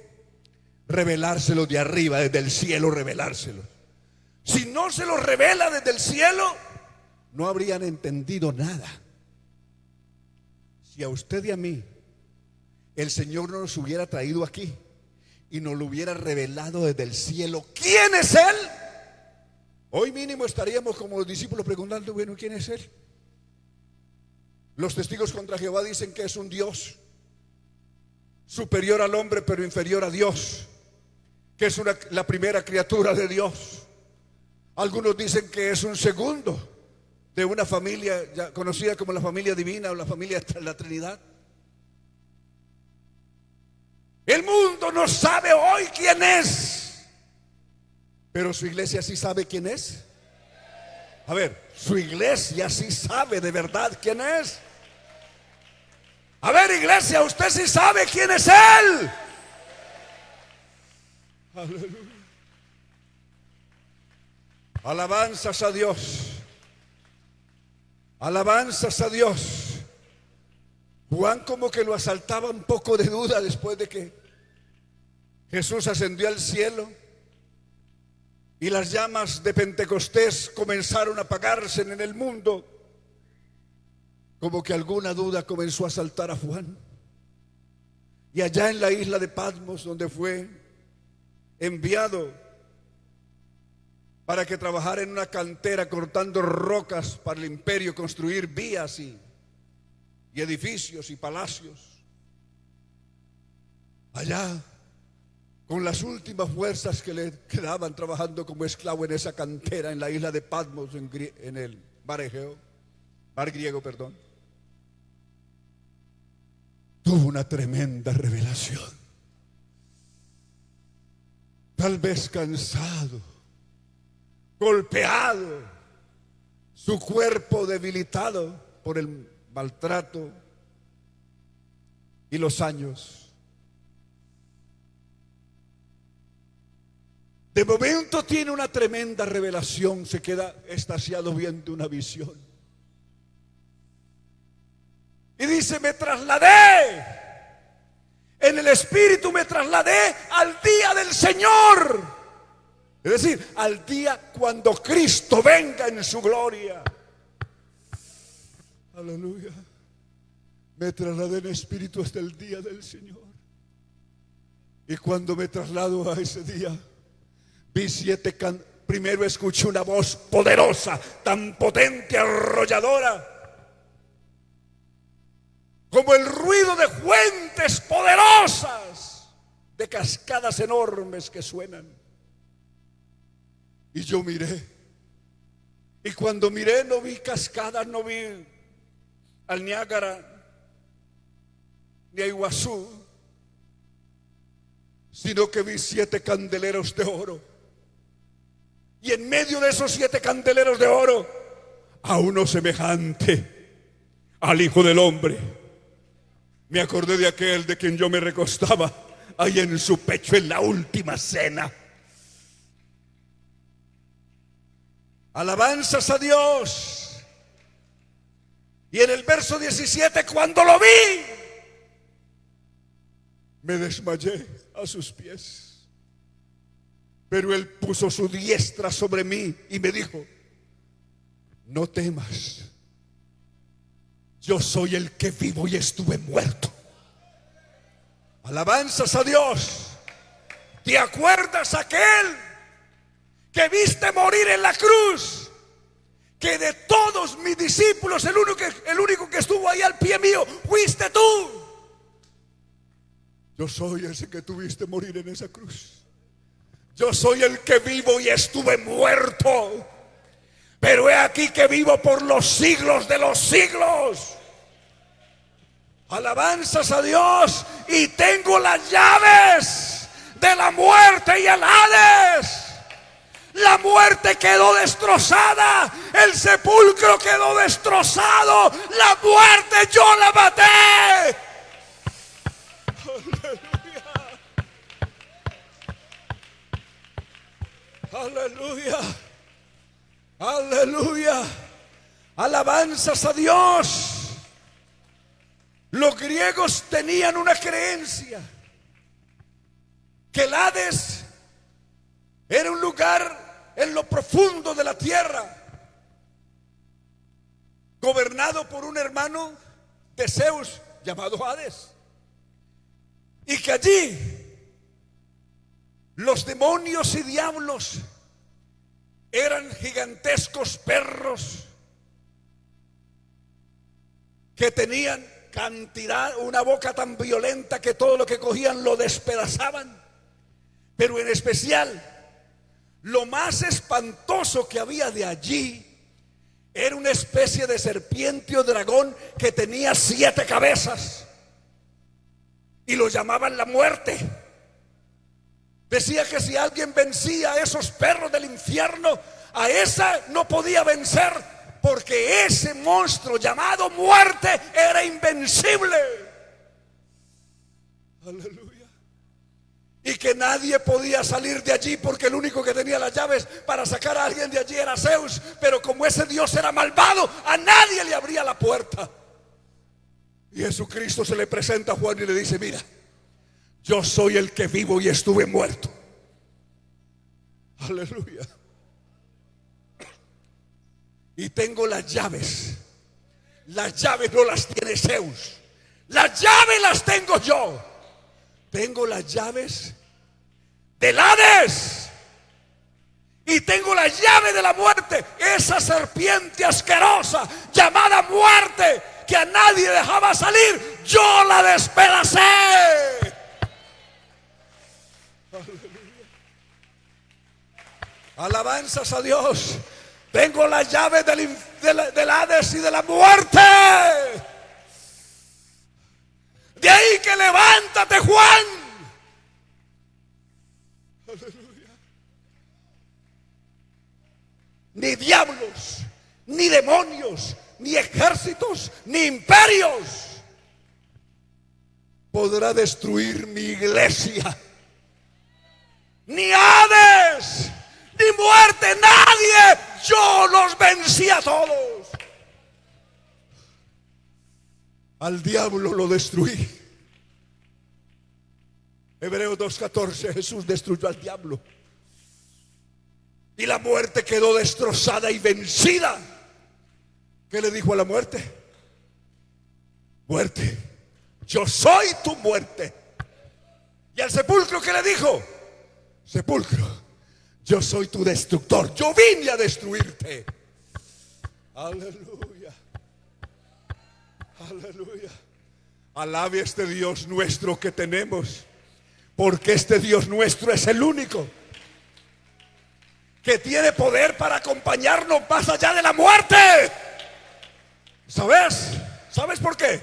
revelárselo de arriba, desde el cielo, revelárselo. Si no se lo revela desde el cielo, no habrían entendido nada. Si a usted y a mí el Señor no nos hubiera traído aquí y nos lo hubiera revelado desde el cielo, ¿quién es Él? Hoy mínimo estaríamos como los discípulos preguntando, bueno, ¿quién es Él? Los testigos contra Jehová dicen que es un Dios superior al hombre, pero inferior a Dios, que es la primera criatura de Dios. Algunos dicen que es un segundo de una familia ya conocida como la familia divina o la familia de la Trinidad. El mundo no sabe hoy quién es, pero su iglesia sí sabe quién es. A ver, su iglesia sí sabe de verdad quién es. A ver, iglesia, usted sí sabe quién es Él. Aleluya. Alabanzas a Dios. Alabanzas a Dios. Juan como que lo asaltaba un poco de duda después de que Jesús ascendió al cielo y las llamas de Pentecostés comenzaron a apagarse en el mundo. Como que alguna duda comenzó a asaltar a Juan. Y allá en la isla de Patmos, donde fue enviado para que trabajara en una cantera cortando rocas para el imperio, construir vías y edificios y palacios, allá con las últimas fuerzas que le quedaban trabajando como esclavo en esa cantera en la isla de Patmos, en el mar Egeo, mar griego, perdón, tuvo una tremenda revelación. Tal vez cansado, golpeado, su cuerpo debilitado por el maltrato y los años. De momento tiene una tremenda revelación, se queda extasiado viendo una visión. Y dice, me trasladé, en el Espíritu me trasladé al día del Señor. Es decir, al día cuando Cristo venga en su gloria. Aleluya. Me trasladé en espíritu hasta el día del Señor. Y cuando me traslado a ese día, vi primero escuché una voz poderosa, tan potente, arrolladora, como el ruido de fuentes poderosas, de cascadas enormes que suenan. Y yo miré, y cuando miré no vi cascadas, no vi al Niágara ni a Iguazú, sino que vi 7 candeleros de oro. Y en medio de esos 7 candeleros de oro, a uno semejante al Hijo del Hombre. Me acordé de aquel de quien yo me recostaba ahí en su pecho en la última cena. Alabanzas a Dios. Y en el verso 17, cuando lo vi, me desmayé a sus pies. Pero Él puso su diestra sobre mí y me dijo, no temas, yo soy el que vivo y estuve muerto. Alabanzas a Dios. ¿Te acuerdas aquel que viste morir en la cruz? Que de todos mis discípulos el único que estuvo ahí al pie mío fuiste tú. Yo soy ese que tuviste morir en esa cruz. Yo soy el que vivo y estuve muerto, pero he aquí que vivo por los siglos de los siglos. Alabanzas a Dios. Y tengo las llaves de la muerte y el Hades. La muerte quedó destrozada, el sepulcro quedó destrozado, la muerte yo la maté. Aleluya. Aleluya. Aleluya. Alabanzas a Dios. Los griegos tenían una creencia que el Hades era un lugar en lo profundo de la tierra, gobernado por un hermano de Zeus llamado Hades, y que allí los demonios y diablos eran gigantescos perros que tenían una boca tan violenta que todo lo que cogían lo despedazaban. Pero en especial, lo más espantoso que había de allí era una especie de serpiente o dragón que tenía 7 cabezas y lo llamaban la muerte. Decía que si alguien vencía a esos perros del infierno, a esa no podía vencer, porque ese monstruo llamado muerte era invencible. Aleluya. Y que nadie podía salir de allí, porque el único que tenía las llaves para sacar a alguien de allí era Zeus. Pero como ese Dios era malvado, a nadie le abría la puerta. Y Jesucristo se le presenta a Juan y le dice: mira, yo soy el que vivo y estuve muerto. Aleluya. Y tengo las llaves. Las llaves no las tiene Zeus. Las llaves las tengo yo. Tengo las llaves del Hades. Y tengo las llaves de la muerte. Esa serpiente asquerosa llamada muerte, que a nadie dejaba salir, yo la despedacé. Alabanzas a Dios. Tengo las llaves del Hades y de la muerte. De ahí que levántate, Juan. Aleluya. Ni diablos, ni demonios, ni ejércitos, ni imperios podrá destruir mi iglesia. Ni Hades, ni muerte, nadie. Yo los vencí a todos. Al diablo lo destruí. Hebreos 2:14, Jesús destruyó al diablo. Y la muerte quedó destrozada y vencida. ¿Qué le dijo a la muerte? Muerte, yo soy tu muerte. ¿Y al sepulcro qué le dijo? Sepulcro, yo soy tu destructor. Yo vine a destruirte. Aleluya. Aleluya. Alabe a este Dios nuestro que tenemos, porque este Dios nuestro es el único que tiene poder para acompañarnos más allá de la muerte. ¿Sabes? ¿Sabes por qué?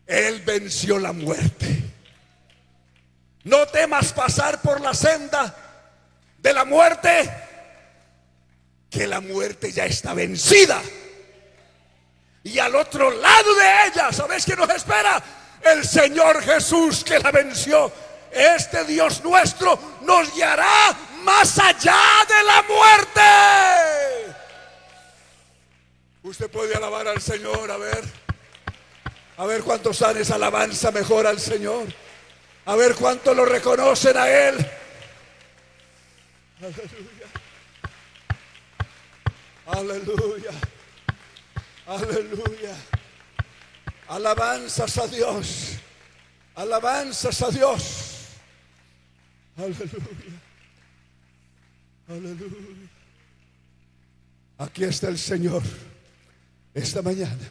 Él venció la muerte. No temas pasar por la senda de la muerte, que la muerte ya está vencida. Y al otro lado de ella, ¿sabes qué nos espera? El Señor Jesús, que la venció. Este Dios nuestro nos guiará más allá de la muerte. Usted puede alabar al Señor. A ver cuántos dan esa alabanza mejor al Señor. A ver cuántos lo reconocen a Él. Aleluya. Aleluya. Aleluya. Alabanzas a Dios. Alabanzas a Dios. Aleluya. Aleluya. Aquí está el Señor esta mañana.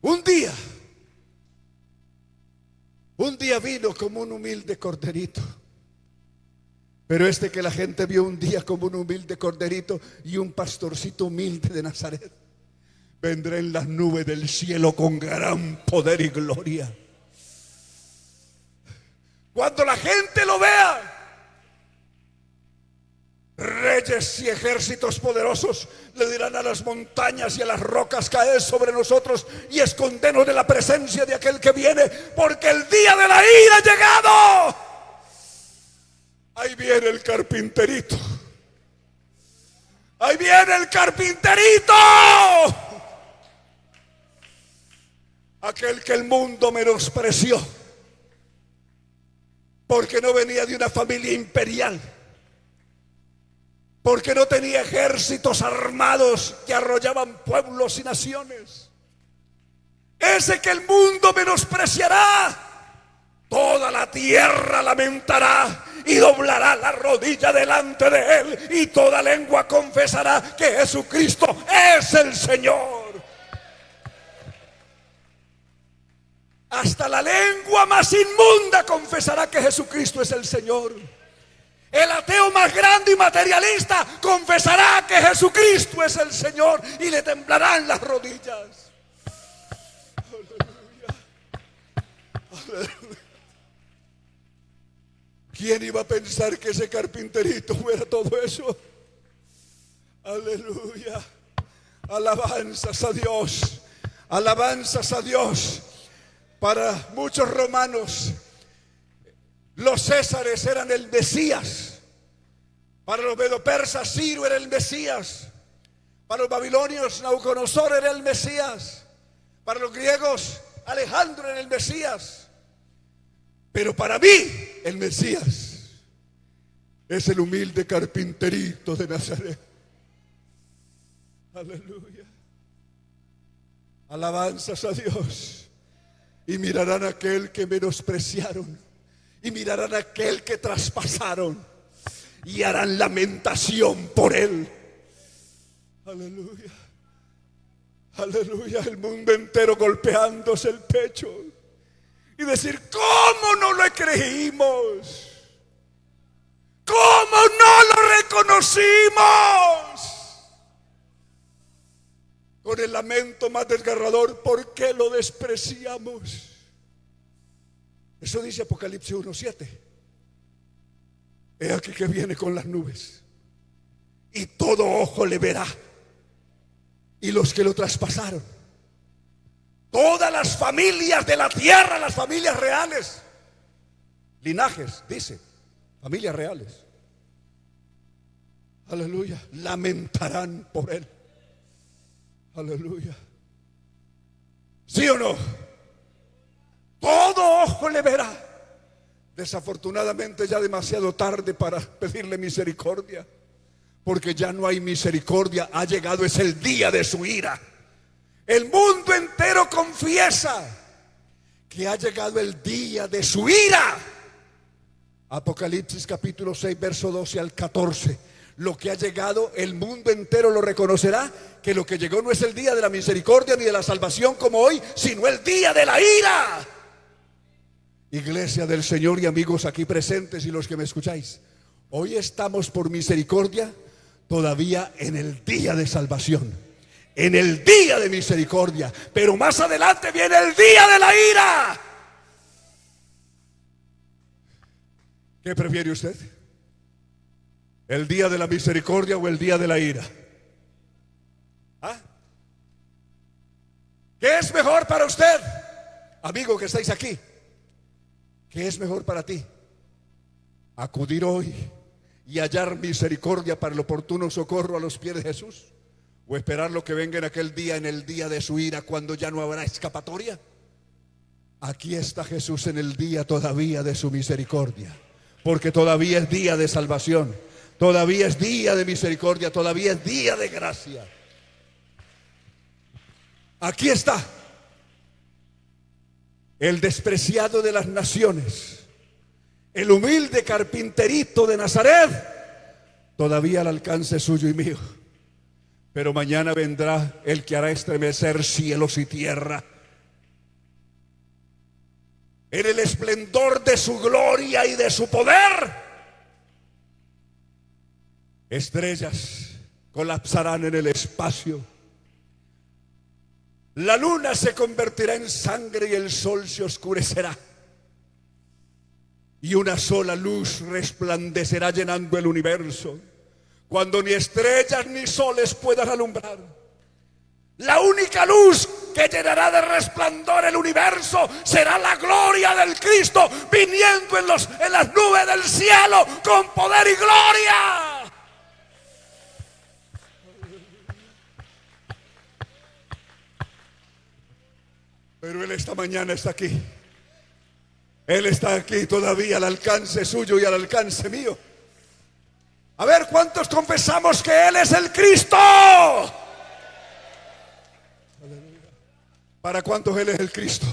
Un día vino como un humilde corderito. Pero que la gente vio un día como un humilde corderito y un pastorcito humilde de Nazaret, vendrá en las nubes del cielo con gran poder y gloria. Cuando la gente lo vea, reyes y ejércitos poderosos le dirán a las montañas y a las rocas: caed sobre nosotros y escondenos de la presencia de aquel que viene, porque el día de la ira ha llegado. Ahí viene el carpinterito. Ahí viene el carpinterito. Aquel que el mundo menospreció, porque no venía de una familia imperial, porque no tenía ejércitos armados que arrollaban pueblos y naciones. Ese que el mundo menospreciará, toda la tierra lamentará y doblará la rodilla delante de él, y toda lengua confesará que Jesucristo es el Señor. Hasta la lengua más inmunda confesará que Jesucristo es el Señor. El ateo más grande y materialista confesará que Jesucristo es el Señor, y le temblarán las rodillas. Aleluya. Aleluya. ¿Quién iba a pensar que ese carpinterito fuera todo eso? Aleluya. Alabanzas a Dios. Alabanzas a Dios. Para muchos romanos, los césares eran el Mesías. Para los medopersas, Ciro era el Mesías. Para los babilonios, Nabucodonosor era el Mesías. Para los griegos, Alejandro era el Mesías. Pero para mí, el Mesías es el humilde carpinterito de Nazaret. Aleluya. Alabanzas a Dios. Y mirarán a aquel que menospreciaron, y mirarán a aquel que traspasaron, y harán lamentación por él. Aleluya. Aleluya. El mundo entero golpeándose el pecho y decir: ¿cómo no le creímos? ¿Cómo no lo reconocimos? Con el lamento más desgarrador: ¿por qué lo despreciamos? Eso dice Apocalipsis 1:7. He aquí que viene con las nubes, y todo ojo le verá, y los que lo traspasaron, todas las familias de la tierra, las familias reales, linajes, dice, familias reales, aleluya, lamentarán por él. Aleluya. ¿Sí o no? Todo ojo le verá. Desafortunadamente ya demasiado tarde para pedirle misericordia, porque ya no hay misericordia. Ha llegado, es el día de su ira. El mundo entero confiesa que ha llegado el día de su ira. Apocalipsis capítulo 6, verso 12 al 14. Lo que ha llegado, el mundo entero lo reconocerá, que lo que llegó no es el día de la misericordia ni de la salvación como hoy, sino el día de la ira. Iglesia del Señor y amigos aquí presentes y los que me escucháis, hoy estamos por misericordia todavía en el día de salvación, en el día de misericordia, pero más adelante viene el día de la ira. ¿Qué prefiere usted? ¿El día de la misericordia o el día de la ira? ¿Ah? ¿Qué es mejor para usted, amigo que estáis aquí? ¿Qué es mejor para ti? ¿Acudir hoy y hallar misericordia para el oportuno socorro a los pies de Jesús? ¿O esperar lo que venga en aquel día, en el día de su ira, cuando ya no habrá escapatoria? Aquí está Jesús en el día todavía de su misericordia, porque todavía es día de salvación, todavía es día de misericordia, todavía es día de gracia. Aquí está el despreciado de las naciones, el humilde carpinterito de Nazaret, todavía al alcance suyo y mío. Pero mañana vendrá el que hará estremecer cielos y tierra. En el esplendor de su gloria y de su poder, estrellas colapsarán en el espacio. La luna se convertirá en sangre y el sol se oscurecerá. Y una sola luz resplandecerá llenando el universo, cuando ni estrellas ni soles puedan alumbrar. La única luz que llenará de resplandor el universo. Será la gloria del Cristo viniendo en las nubes del cielo con poder y gloria. Pero Él esta mañana está aquí. Él está aquí todavía al alcance suyo y al alcance mío. A ver, ¿cuántos confesamos que Él es el Cristo? ¿Para cuántos Él es el Cristo?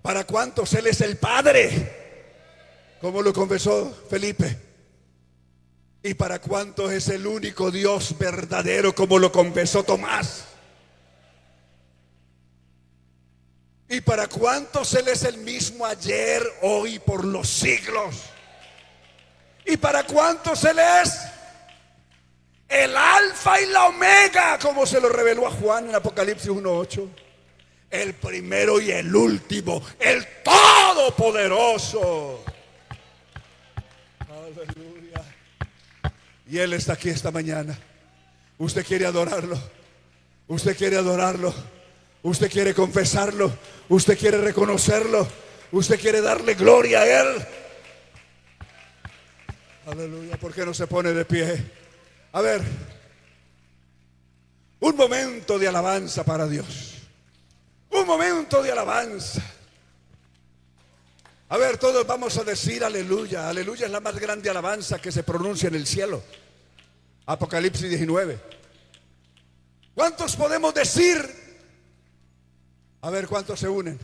¿Para cuántos Él es el Padre? Como lo confesó Felipe. ¿Y para cuántos es el único Dios verdadero? Como lo confesó Tomás. ¿Y para cuántos Él es el mismo ayer, hoy y por los siglos? ¿Y para cuántos Él es el alfa y la omega, como se lo reveló a Juan en Apocalipsis 1:8? El primero y el último, el todopoderoso. Aleluya. Y Él está aquí esta mañana. Usted quiere adorarlo. Usted quiere adorarlo. Usted quiere confesarlo. Usted quiere reconocerlo. Usted quiere darle gloria a Él. Aleluya. ¿Por qué no se pone de pie? A ver, un momento de alabanza para Dios. Un momento de alabanza. A ver, todos vamos a decir aleluya. Aleluya es la más grande alabanza que se pronuncia en el cielo. Apocalipsis 19. ¿Cuántos podemos decir? A ver, ¿cuántos se unen?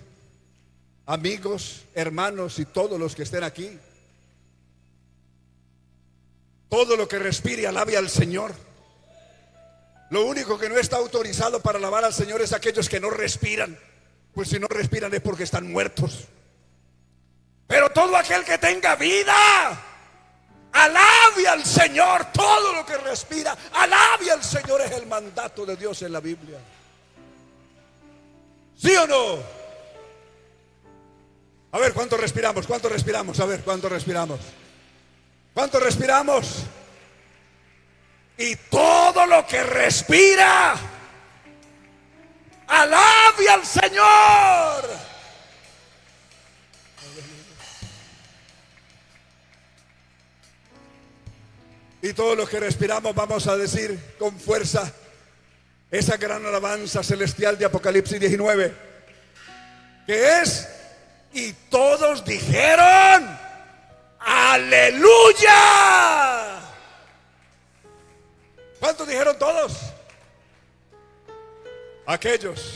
Amigos, hermanos y todos los que estén aquí. Todo lo que respire alabe al Señor. Lo único que no está autorizado para alabar al Señor es aquellos que no respiran. Pues si no respiran es porque están muertos. Pero todo aquel que tenga vida, alabe al Señor. Todo lo que respira, alabe al Señor. Es el mandato de Dios en la Biblia. ¿Sí o no? A ver, ¿cuánto respiramos? ¿Cuánto respiramos? A ver, ¿cuánto respiramos? ¿Cuánto respiramos? Y todo lo que respira, alabe al Señor. Y todo lo que respiramos vamos a decir con fuerza esa gran alabanza celestial de Apocalipsis 19, que es: y todos dijeron ¡aleluya! ¿Cuántos dijeron todos? Aquellos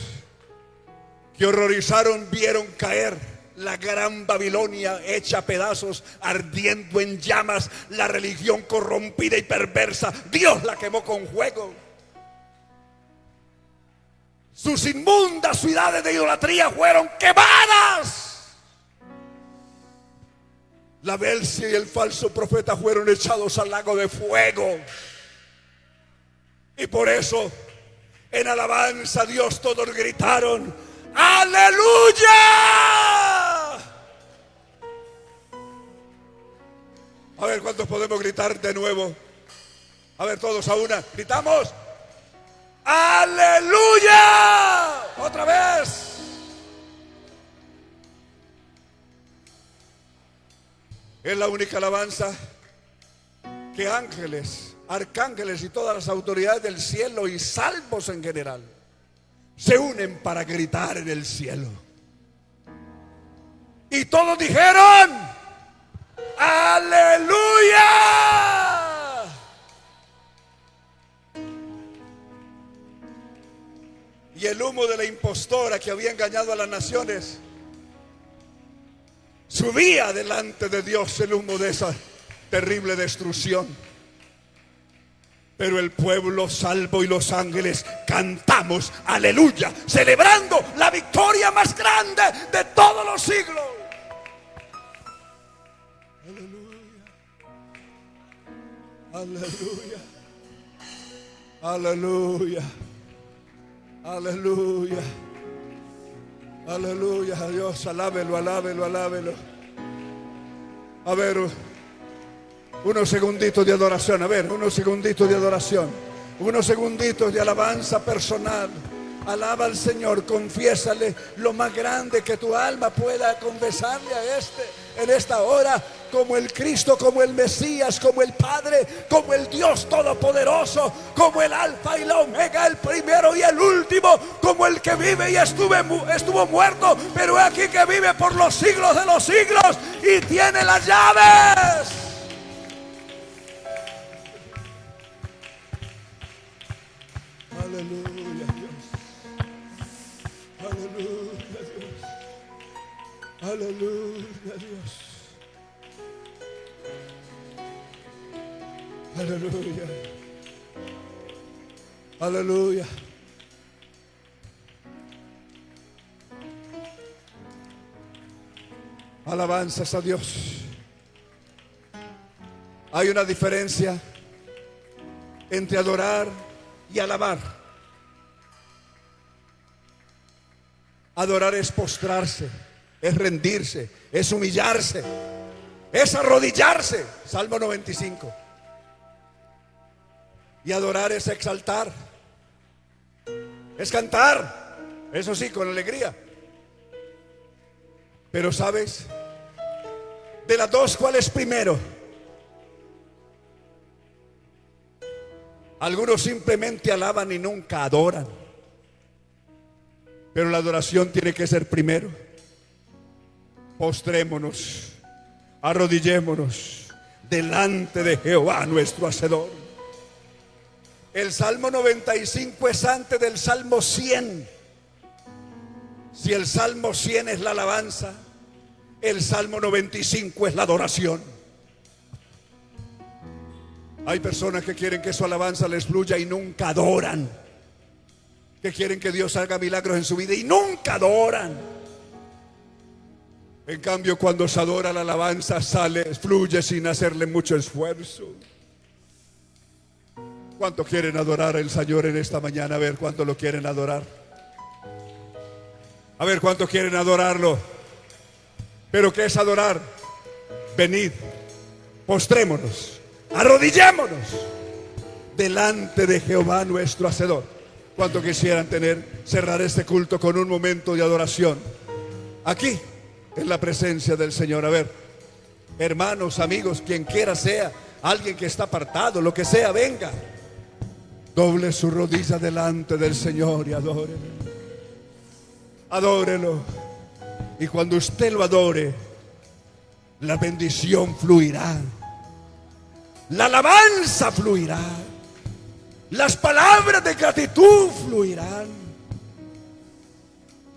que horrorizaron vieron caer la gran Babilonia hecha a pedazos, ardiendo en llamas, la religión corrompida y perversa. Dios la quemó con fuego. Sus inmundas ciudades de idolatría fueron quemadas. La bestia y el falso profeta fueron echados al lago de fuego. Y por eso, en alabanza a Dios, todos gritaron ¡aleluya! A ver, ¿cuántos podemos gritar de nuevo? A ver, todos a una. Gritamos ¡aleluya! Otra vez. Es la única alabanza que ángeles, arcángeles y todas las autoridades del cielo y salvos en general se unen para gritar en el cielo. Y todos dijeron ¡aleluya! Y el humo de la impostora que había engañado a las naciones subía delante de Dios, el humo de esa terrible destrucción. Pero el pueblo salvo y los ángeles cantamos aleluya, celebrando la victoria más grande de todos los siglos. Aleluya, aleluya, aleluya, aleluya, aleluya. A Dios, alábelo, alábelo, alábelo. A ver, unos segunditos de adoración, a ver, unos segunditos de adoración, unos segunditos de alabanza personal, Alaba al Señor, confiésale lo más grande que tu alma pueda confesarle a en esta hora, como el Cristo, como el Mesías, como el Padre, como el Dios Todopoderoso, como el Alfa y la Omega, el primero y el último, como el que vive y estuvo muerto, pero es aquí que vive por los siglos de los siglos y tiene las llaves. Aleluya. Aleluya, Dios. Aleluya, Dios. Aleluya. Aleluya. Alabanzas a Dios. Hay una diferencia entre adorar y alabar. Adorar es postrarse, es rendirse, es humillarse, es arrodillarse. Salmo 95. Y adorar es exaltar, es cantar, eso sí, con alegría. Pero ¿sabes? De las dos, ¿cuál es primero? Algunos simplemente alaban y nunca adoran. Pero la adoración tiene que ser primero. Postrémonos, arrodillémonos delante de Jehová nuestro Hacedor. El Salmo 95 es antes del Salmo 100. Si el Salmo 100 es la alabanza, el Salmo 95 es la adoración. Hay personas que quieren que su alabanza les fluya y nunca adoran. Que quieren que Dios haga milagros en su vida y nunca adoran. En cambio, cuando se adora, la alabanza fluye sin hacerle mucho esfuerzo. ¿Cuánto quieren adorar al Señor en esta mañana? A ver, ¿cuánto lo quieren adorar? A ver, ¿cuánto quieren adorarlo? ¿Pero qué es adorar? Venid, postrémonos, arrodillémonos delante de Jehová nuestro Hacedor. ¿Cuánto quisieran cerrar este culto con un momento de adoración? Aquí, en la presencia del Señor. A ver, hermanos, amigos, quien quiera sea, alguien que está apartado, lo que sea, venga. Doble su rodilla delante del Señor y adórelo. Adórelo. Y cuando usted lo adore, la bendición fluirá. La alabanza fluirá. Las palabras de gratitud fluirán.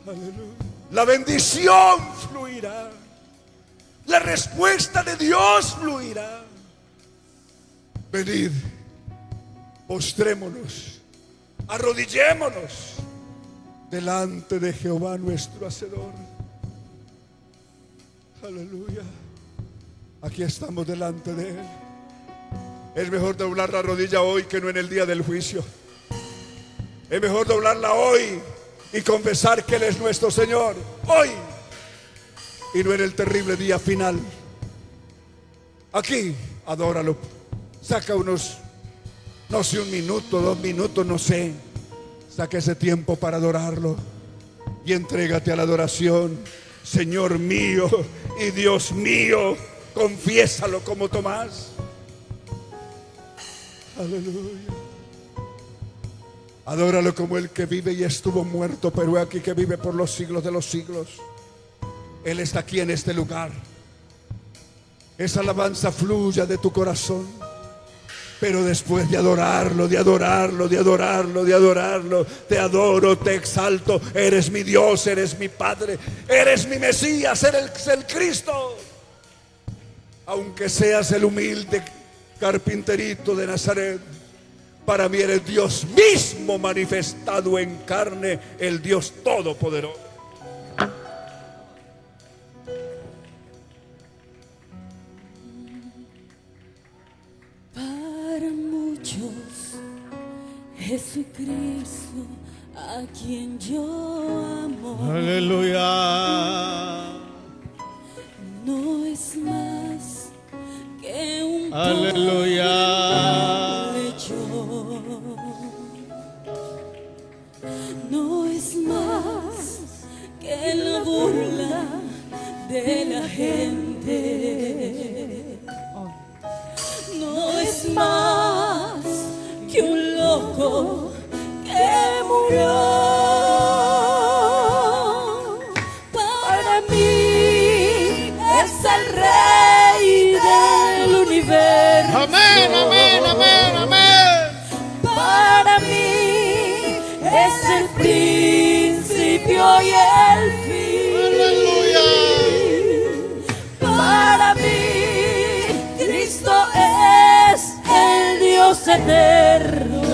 Aleluya. La bendición fluirá. La respuesta de Dios fluirá. Venid, postrémonos, arrodillémonos delante de Jehová nuestro Hacedor. Aleluya. Aquí estamos delante de Él. Es mejor doblar la rodilla hoy que no en el día del juicio. Es mejor doblarla hoy y confesar que Él es nuestro Señor hoy y no en el terrible día final. Aquí, adóralo. Saca unos, no sé, 1 minuto, 2 minutos, no sé. Saca ese tiempo para adorarlo y entrégate a la adoración. Señor mío y Dios mío, confiésalo como Tomás. Aleluya. Adóralo como el que vive y estuvo muerto, pero es aquí que vive por los siglos de los siglos. Él está aquí en este lugar. Esa alabanza fluya de tu corazón. Pero después de adorarlo, de adorarlo, de adorarlo, de adorarlo, te adoro, te exalto. Eres mi Dios, eres mi Padre, eres mi Mesías, eres el Cristo. Aunque seas el humilde carpinterito de Nazaret, para mí eres Dios mismo manifestado en carne, el Dios Todopoderoso. Para muchos, Jesucristo, a quien yo amo, aleluya, no es más que un aleluya, lecho. No Hijo que murió para mí, es el Rey del universo. Amén, amén, amén, amén. Para mí es el principio y el fin. Aleluya. Para mí Cristo es el Dios eterno.